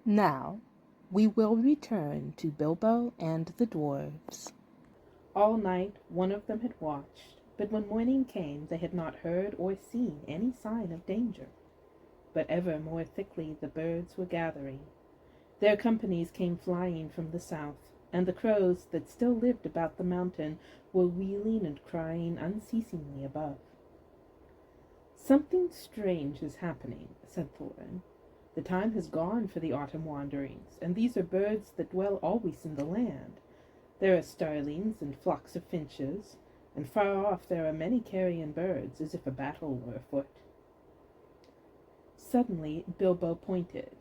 Now, we will return to Bilbo and the dwarves. All night one of them had watched, but when morning came they had not heard or seen any sign of danger. But ever more thickly the birds were gathering. Their companies came flying from the south, and the crows that still lived about the mountain were wheeling and crying unceasingly above. "Something strange is happening," said Thorin. "The time has gone for the autumn wanderings, and these are birds that dwell always in the land. There are starlings and flocks of finches, and far off there are many carrion birds, as if a battle were afoot." Suddenly Bilbo pointed.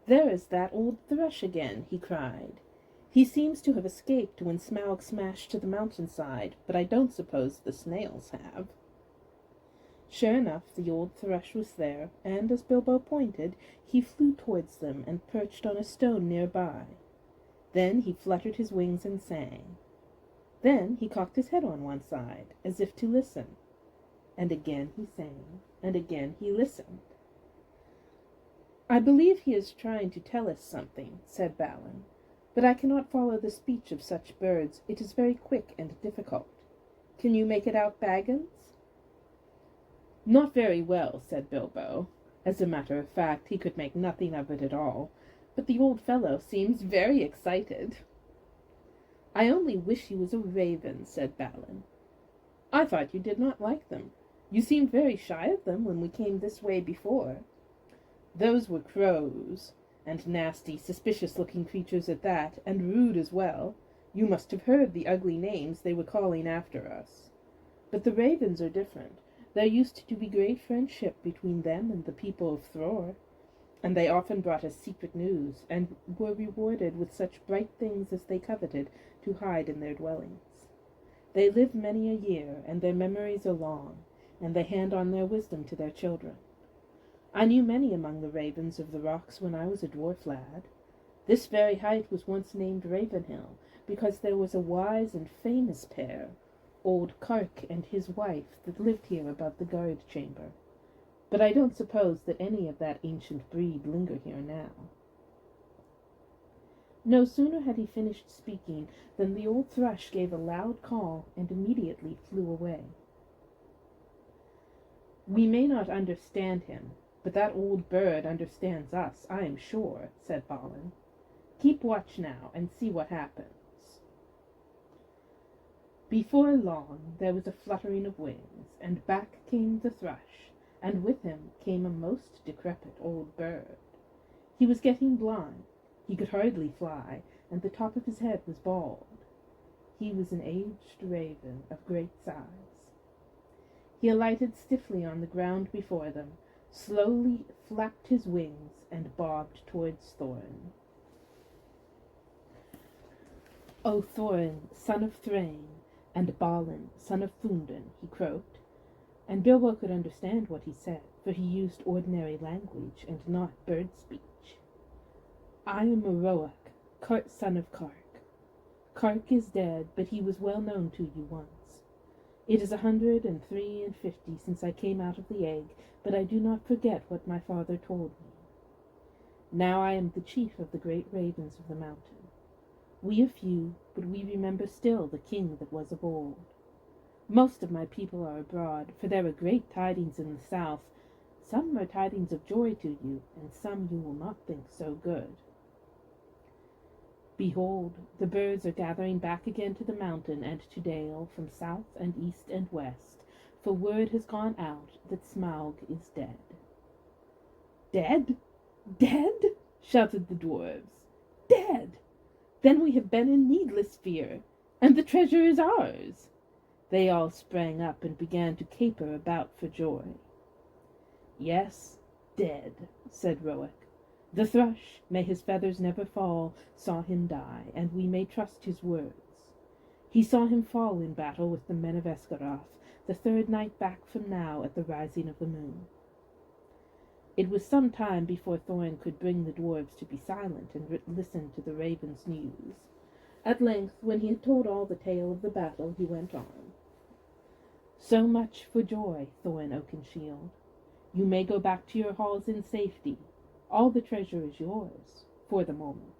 "There is that old thrush again," he cried. "He seems to have escaped when Smaug smashed to the mountainside, but I don't suppose the snails have." Sure enough, the old thrush was there, and as Bilbo pointed, he flew towards them and perched on a stone near by. Then he fluttered his wings and sang. Then he cocked his head on one side, as if to listen. And again he sang, and again he listened. "I believe he is trying to tell us something," said Balin, "but I cannot follow the speech of such birds. It is very quick and difficult. Can you make it out, Baggins?" "Not very well," said Bilbo. As a matter of fact, he could make nothing of it at all, but the old fellow seems very excited. "I only wish he was a raven," said Balin. "I thought you did not like them. You seemed very shy of them when we came this way before." "Those were crows, and nasty, suspicious-looking creatures at that, and rude as well. You must have heard the ugly names they were calling after us. But the ravens are different. There used to be great friendship between them and the people of Thror, and they often brought us secret news, and were rewarded with such bright things as they coveted to hide in their dwellings. They live many a year, and their memories are long, and they hand on their wisdom to their children. I knew many among the ravens of the rocks when I was a dwarf lad. This very height was once named Ravenhill, because there was a wise and famous pair, old Kark and his wife, that lived here above the guard chamber. But I don't suppose that any of that ancient breed linger here now." No sooner had he finished speaking than the old thrush gave a loud call and immediately flew away. "We may not understand him, but that old bird understands us, I am sure," said Balin. "Keep watch now, and see what happens." Before long there was a fluttering of wings, and back came the thrush, and with him came a most decrepit old bird. He was getting blind. He could hardly fly, and the top of his head was bald. He was an aged raven of great size. He alighted stiffly on the ground before them, slowly flapped his wings, and bobbed towards Thorin. "O Thorin, son of Thrain, and Balin, son of Thundin," he croaked, and Bilbo could understand what he said, for he used ordinary language and not bird speech. "I am Eroac, son of Kark. Kark is dead, but he was well known to you once. It is 153 since I came out of the egg, but I do not forget what my father told me. Now I am the chief of the great ravens of the mountain. We are few, but we remember still the king that was of old. Most of my people are abroad, for there are great tidings in the south. Some are tidings of joy to you, and some you will not think so good. Behold, the birds are gathering back again to the mountain and to dale from south and east and west, for word has gone out that Smaug is dead." "Dead? Dead?" shouted the dwarves. "Dead! Then we have been in needless fear, and the treasure is ours." They all sprang up and began to caper about for joy. "Yes, dead," said Roic. "The thrush, may his feathers never fall, saw him die, and we may trust his words. He saw him fall in battle with the men of Esgaroth, the third night back from now at the rising of the moon." It was some time before Thorin could bring the dwarves to be silent and listen to the raven's news. At length, when he had told all the tale of the battle, he went on. "So much for joy, Thorin Oakenshield. You may go back to your halls in safety. All the treasure is yours, for the moment.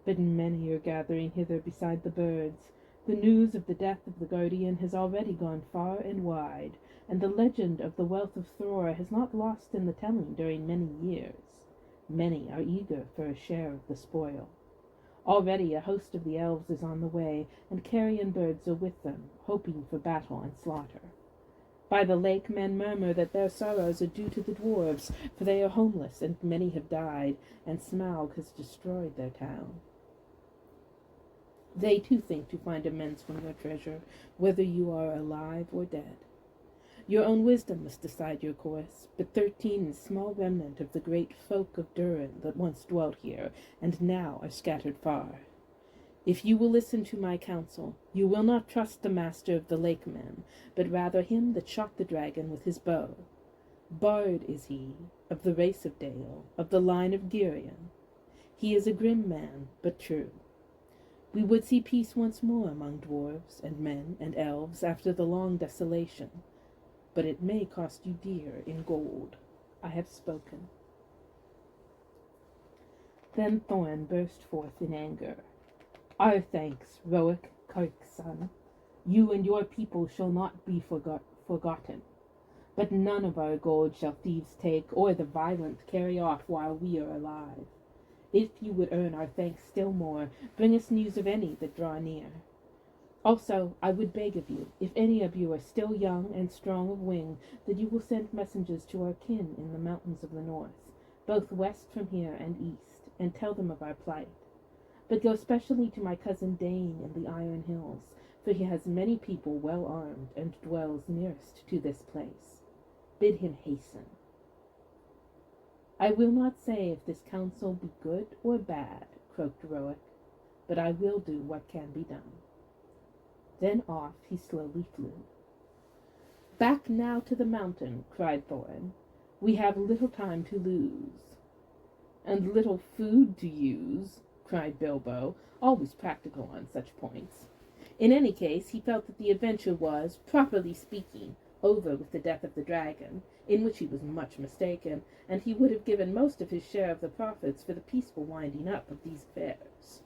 But many are gathering hither beside the birds. The news of the death of the guardian has already gone far and wide, and the legend of the wealth of Thor has not lost in the telling during many years. Many are eager for a share of the spoil. Already a host of the elves is on the way, and carrion birds are with them, hoping for battle and slaughter. By the lake men murmur that their sorrows are due to the dwarves, for they are homeless, and many have died, and Smaug has destroyed their town. They too think to find amends from your treasure, whether you are alive or dead. Your own wisdom must decide your course, but 13 is small remnant of the great folk of Durin that once dwelt here, and now are scattered far. If you will listen to my counsel, you will not trust the master of the lake men, but rather him that shot the dragon with his bow. Bard is he, of the race of Dale, of the line of Girion. He is a grim man, but true. We would see peace once more among dwarves and men and elves after the long desolation, but it may cost you dear in gold. I have spoken. Then Thorn burst forth in anger. Our thanks, Roic, Kirk's son. You and your people shall not be forgotten. But none of our gold shall thieves take, or the violent carry off while we are alive. If you would earn our thanks still more, bring us news of any that draw near. Also, I would beg of you, if any of you are still young and strong of wing, that you will send messengers to our kin in the mountains of the north, both west from here and east, and tell them of our plight. But go specially to my cousin Dane in the Iron Hills, for he has many people well armed and dwells nearest to this place. Bid him hasten. I will not say if this counsel be good or bad, croaked Roic, but I will do what can be done. Then off he slowly flew. Back now to the mountain, cried Thorin. We have little time to lose. And little food to use, cried Bilbo, always practical on such points. In any case, he felt that the adventure was, properly speaking, over with the death of the dragon, in which he was much mistaken, and he would have given most of his share of the profits for the peaceful winding up of these affairs.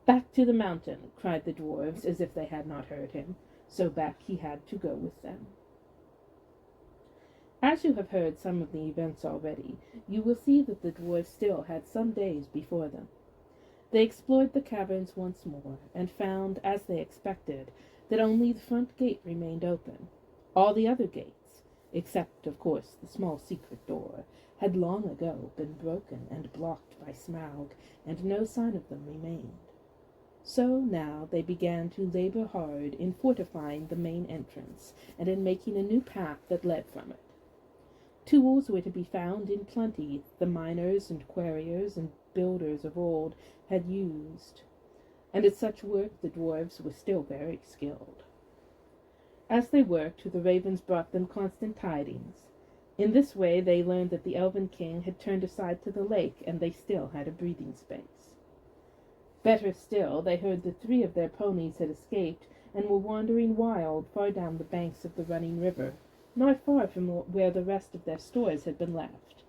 Back to the mountain, cried the dwarves, as if they had not heard him, so back he had to go with them. As you have heard some of the events already, you will see that the dwarves still had some days before them. They explored the caverns once more, and found, as they expected, that only the front gate remained open. All the other gates, except, of course, the small secret door, had long ago been broken and blocked by Smaug, and no sign of them remained. So now they began to labor hard in fortifying the main entrance, and in making a new path that led from it. Tools were to be found in plenty, the miners and quarriers and builders of old had used, and at such work the dwarves were still very skilled. As they worked, the ravens brought them constant tidings. In this way they learned that the Elven King had turned aside to the lake, and they still had a breathing space. Better still, they heard that 3 of their ponies had escaped, and were wandering wild far down the banks of the running river, not far from where the rest of their stores had been left.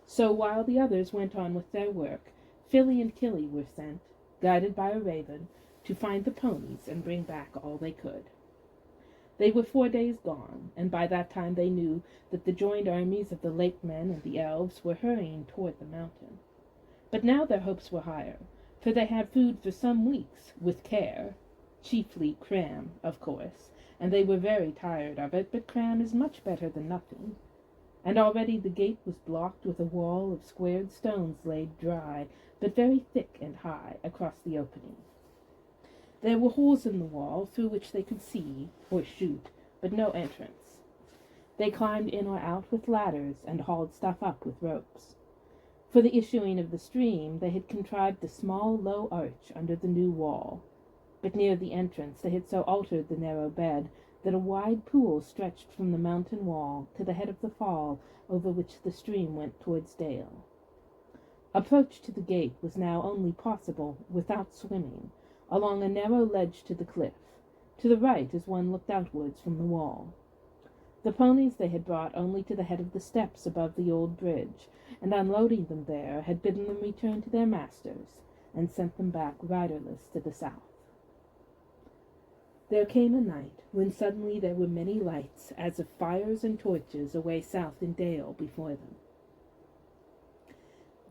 So while the others went on with their work, Filly and Killy were sent, guided by a raven, to find the ponies and bring back all they could. They were 4 days gone, and by that time they knew that the joined armies of the lake men and the elves were hurrying toward the mountain. But now their hopes were higher, for they had food for some weeks, with care, chiefly cram, of course, and they were very tired of it, but cram is much better than nothing. And already the gate was blocked with a wall of squared stones laid dry, but very thick and high, across the opening. There were holes in the wall through which they could see, or shoot, but no entrance. They climbed in or out with ladders, and hauled stuff up with ropes. For the issuing of the stream, they had contrived a small, low arch under the new wall, but near the entrance they had so altered the narrow bed that a wide pool stretched from the mountain wall to the head of the fall over which the stream went towards Dale. Approach to the gate was now only possible, without swimming, along a narrow ledge to the cliff, to the right as one looked outwards from the wall. The ponies they had brought only to the head of the steps above the old bridge, and unloading them there, had bidden them return to their masters, and sent them back riderless to the south. There came a night when suddenly there were many lights, as of fires and torches, away south in Dale before them.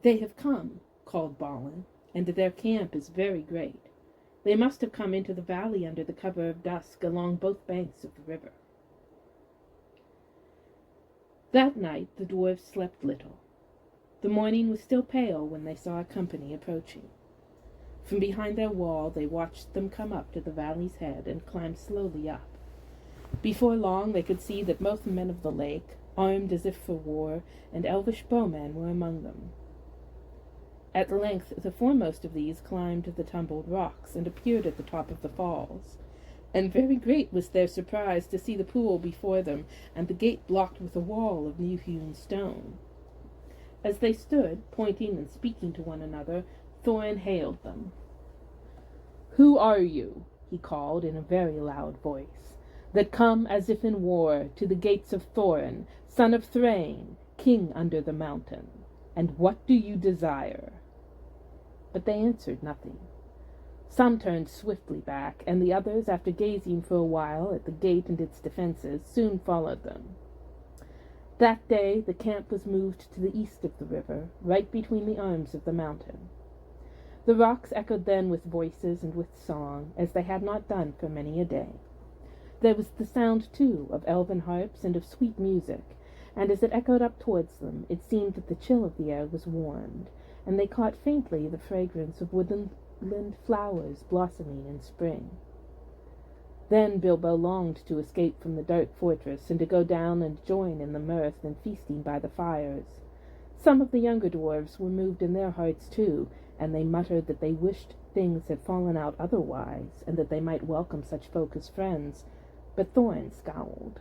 "They have come," called Balin, "and their camp is very great. They must have come into the valley under the cover of dusk, along both banks of the river." That night the dwarfs slept little. The morning was still pale when they saw a company approaching. From behind their wall they watched them come up to the valley's head and climb slowly up. Before long they could see that both men of the lake, armed as if for war, and elvish bowmen were among them. At length the foremost of these climbed the tumbled rocks, and appeared at the top of the falls, and very great was their surprise to see the pool before them, and the gate blocked with a wall of new-hewn stone. As they stood, pointing and speaking to one another, Thorin hailed them. "Who are you," he called in a very loud voice, "that come as if in war to the gates of Thorin, son of Thrain, king under the mountain? And what do you desire?" But they answered nothing. Some turned swiftly back, and the others, after gazing for a while at the gate and its defenses, soon followed them. That day the camp was moved to the east of the river, right between the arms of the mountain. The rocks echoed then with voices and with song, as they had not done for many a day. There was the sound, too, of elven harps and of sweet music, and as it echoed up towards them, it seemed that the chill of the air was warmed, and they caught faintly the fragrance of woodland flowers blossoming in spring. Then Bilbo longed to escape from the dark fortress, and to go down and join in the mirth and feasting by the fires. Some of the younger dwarves were moved in their hearts too, and they muttered that they wished things had fallen out otherwise, and that they might welcome such folk as friends, but Thorin scowled.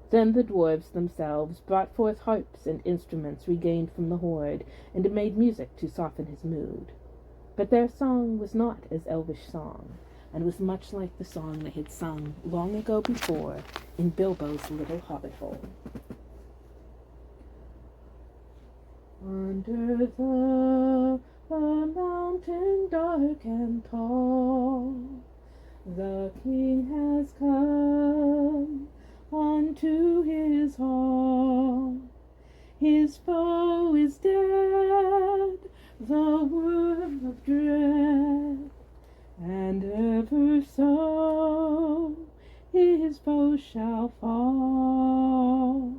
Then the dwarves themselves brought forth harps and instruments regained from the hoard, and made music to soften his mood. But their song was not as elvish song, and was much like the song they had sung long ago before in Bilbo's little hobbit hole. Under the mountain dark and tall, the king has come unto his hall. His foe is dead, the worm of dread, and ever so his foe shall fall.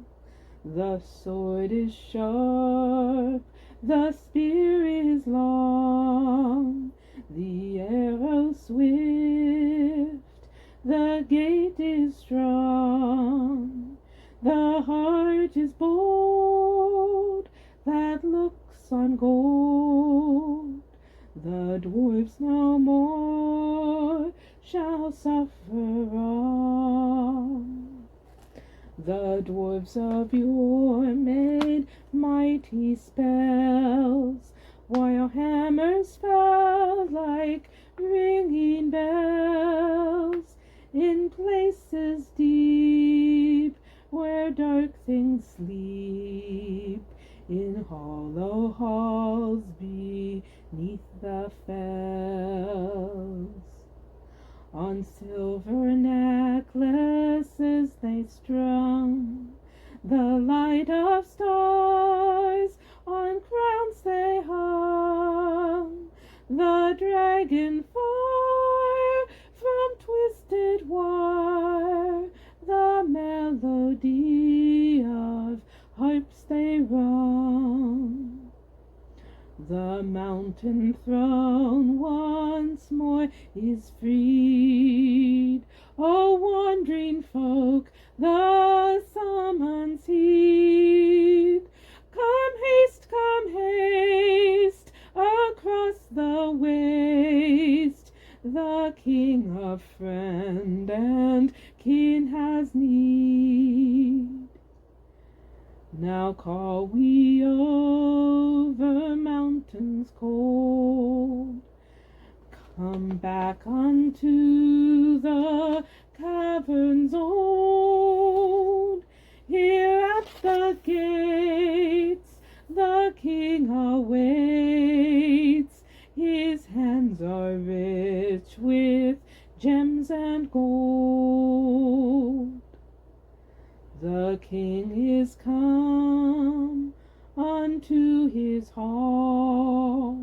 The sword is sharp, the spear is long, the arrow swift, the gate is strong, the heart is bold that looks on gold. The dwarfs no more shall suffer wrong. The dwarves of yore made mighty spells, while hammers fell like ringing bells in places deep where dark things sleep, in hollow halls beneath the fells. On silver necklaces they strung the light of stars, on crowns they hung the dragon fire from twisted wire, the melody of harps they rung. The mountain throne once more is freed. O wandering folk, the summons heed. Come haste, across the waste. The King of friend and kin has need. Now call we over mountains cold. Come back unto the caverns old. Here at the gates king awaits, his hands are rich with gems and gold. The king is come unto his hall,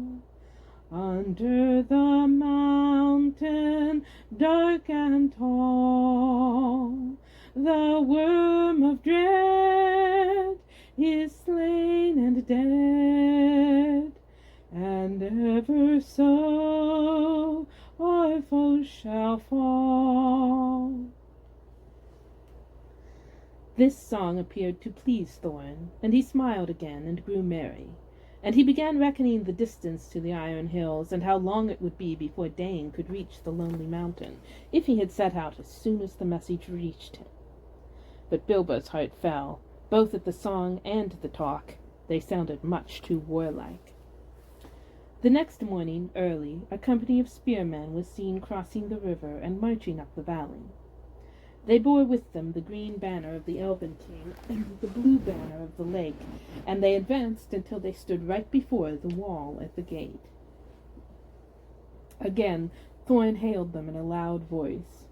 under the mountain dark and tall. The worm of dread is slain and dead, and ever so our foes shall fall. This song appeared to please Thorin, and he smiled again and grew merry. And he began reckoning the distance to the Iron Hills, and how long it would be before Dain could reach the Lonely Mountain, if he had set out as soon as the message reached him. But Bilbo's heart fell, both at the song and the talk. They sounded much too warlike. The next morning, early, a company of spearmen was seen crossing the river and marching up the valley. They bore with them the green banner of the Elven King and the blue banner of the lake, and they advanced until they stood right before the wall at the gate. Again Thorin hailed them in a loud voice.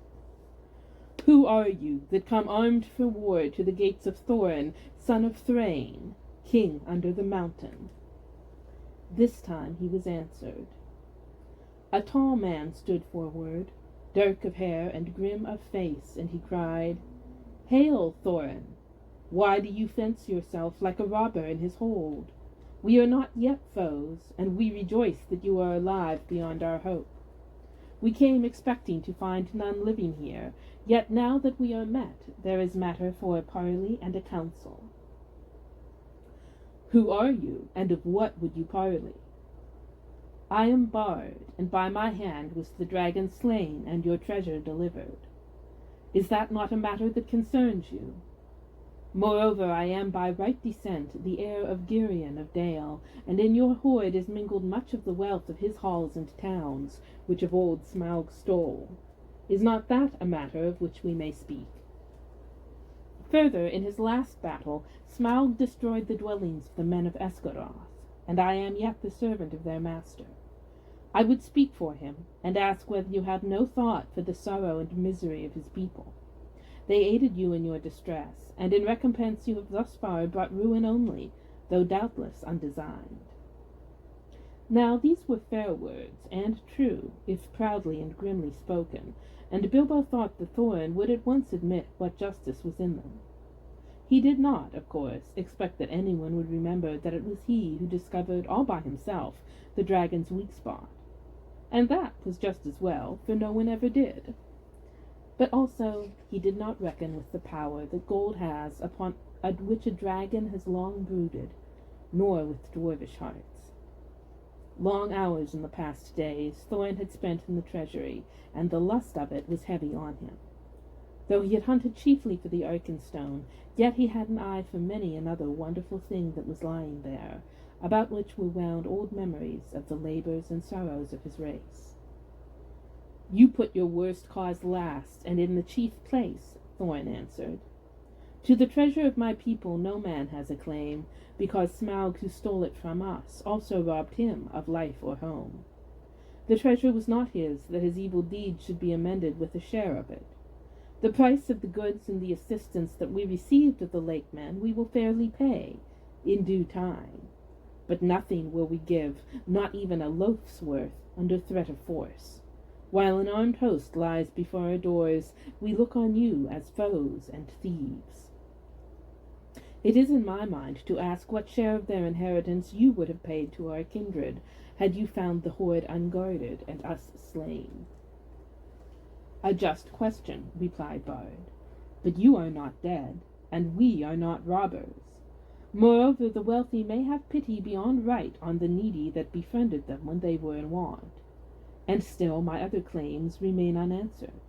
"Who are you that come armed for war to the gates of Thorin, son of Thrain, king under the mountain?" This time he was answered. A tall man stood forward, dark of hair and grim of face, and he cried, "Hail, Thorin! Why do you fence yourself like a robber in his hold? We are not yet foes, and we rejoice that you are alive beyond our hope. We came expecting to find none living here, yet now that we are met, there is matter for a parley and a council." "Who are you, and of what would you parley?" "I am Bard, and by my hand was the dragon slain and your treasure delivered. Is that not a matter that concerns you? Moreover, I am by right descent the heir of Girion of Dale, and in your hoard is mingled much of the wealth of his halls and towns, which of old Smaug stole. Is not that a matter of which we may speak? Further, in his last battle, Smaug destroyed the dwellings of the men of Esgaroth, and I am yet the servant of their master. I would speak for him, and ask whether you have no thought for the sorrow and misery of his people. They aided you in your distress, and in recompense you have thus far brought ruin only, though doubtless undesigned." Now these were fair words, and true, if proudly and grimly spoken, and Bilbo thought that Thorin would at once admit what justice was in them. He did not, of course, expect that anyone would remember that it was he who discovered all by himself the dragon's weak spot. And that was just as well, for no one ever did. But also he did not reckon with the power that gold has upon which a dragon has long brooded, nor with dwarvish hearts. Long hours in the past days Thorin had spent in the treasury, and the lust of it was heavy on him. Though he had hunted chiefly for the Arkenstone, yet he had an eye for many another wonderful thing that was lying there, about which were wound old memories of the labors and sorrows of his race. "You put your worst cause last, and in the chief place," Thorin answered. "To the treasure of my people no man has a claim, because Smaug, who stole it from us, also robbed him of life or home. The treasure was not his, that his evil deeds should be amended with a share of it. The price of the goods and the assistance that we received of the lake men we will fairly pay, in due time. But nothing will we give, not even a loaf's worth, under threat of force. While an armed host lies before our doors, we look on you as foes and thieves. It is in my mind to ask what share of their inheritance you would have paid to our kindred, had you found the hoard unguarded and us slain." "A just question," replied Bard. "But you are not dead, and we are not robbers. Moreover, the wealthy may have pity beyond right on the needy that befriended them when they were in want. And still my other claims remain unanswered.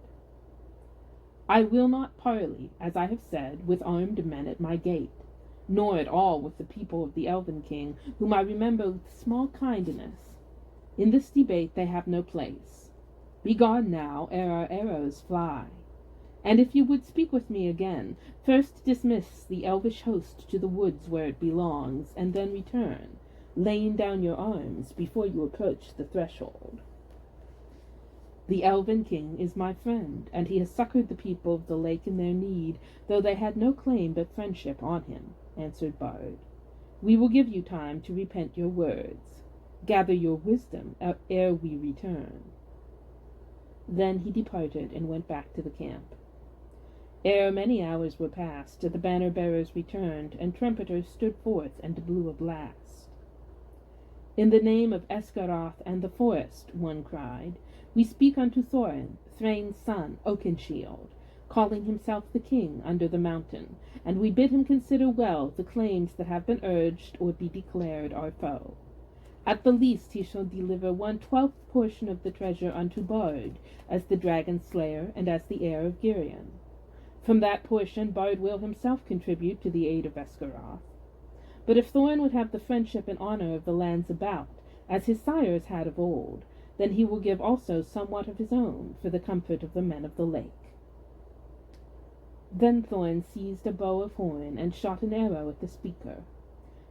I will not parley, as I have said, with armed men at my gate, nor at all with the people of the Elven King, whom I remember with small kindness. In this debate they have no place. Begone now, ere our arrows fly. And if you would speak with me again, first dismiss the elvish host to the woods where it belongs, and then return, laying down your arms before you approach the threshold. The Elven King is my friend, and he has succored the people of the lake in their need, though they had no claim but friendship on him, answered Bard. We will give you time to repent your words. Gather your wisdom ere we return. Then he departed and went back to the camp. Ere many hours were past, the banner-bearers returned, and trumpeters stood forth and blew a blast. In the name of Esgaroth and the forest, one cried, we speak unto Thorin, Thrain's son, Oakenshield, calling himself the king under the mountain, and we bid him consider well the claims that have been urged or be declared our foe. At the least he shall deliver 1/12 portion of the treasure unto Bard, as the dragon slayer and as the heir of Girion. From that portion Bard will himself contribute to the aid of Esgaroth. But if Thorin would have the friendship and honor of the lands about, as his sires had of old, then he will give also somewhat of his own for the comfort of the men of the lake. Then Thorin seized a bow of horn and shot an arrow at the speaker.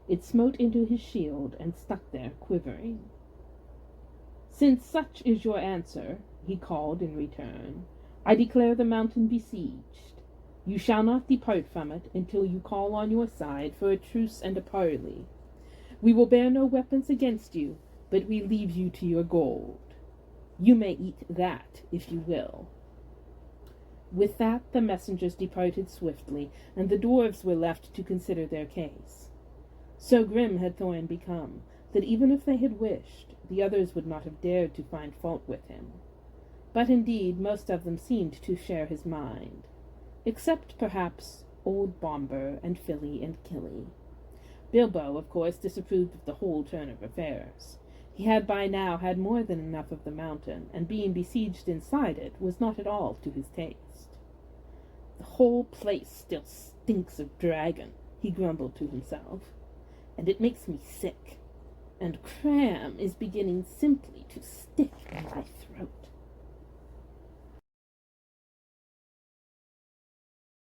It smote into his shield and stuck there quivering. Since such is your answer, he called in return, I declare the mountain besieged. You shall not depart from it until you call on your side for a truce and a parley. We will bear no weapons against you, but we leave you to your gold. You may eat that, if you will. With that the messengers departed swiftly, and the dwarves were left to consider their case. So grim had Thorin become, that even if they had wished, the others would not have dared to find fault with him. But indeed most of them seemed to share his mind, except perhaps old Bomber and Filly and Killy. Bilbo, of course, disapproved of the whole turn of affairs. He had by now had more than enough of the mountain, and being besieged inside it was not at all to his taste. The whole place still stinks of dragon, he grumbled to himself, and it makes me sick, and Cram is beginning simply to stick.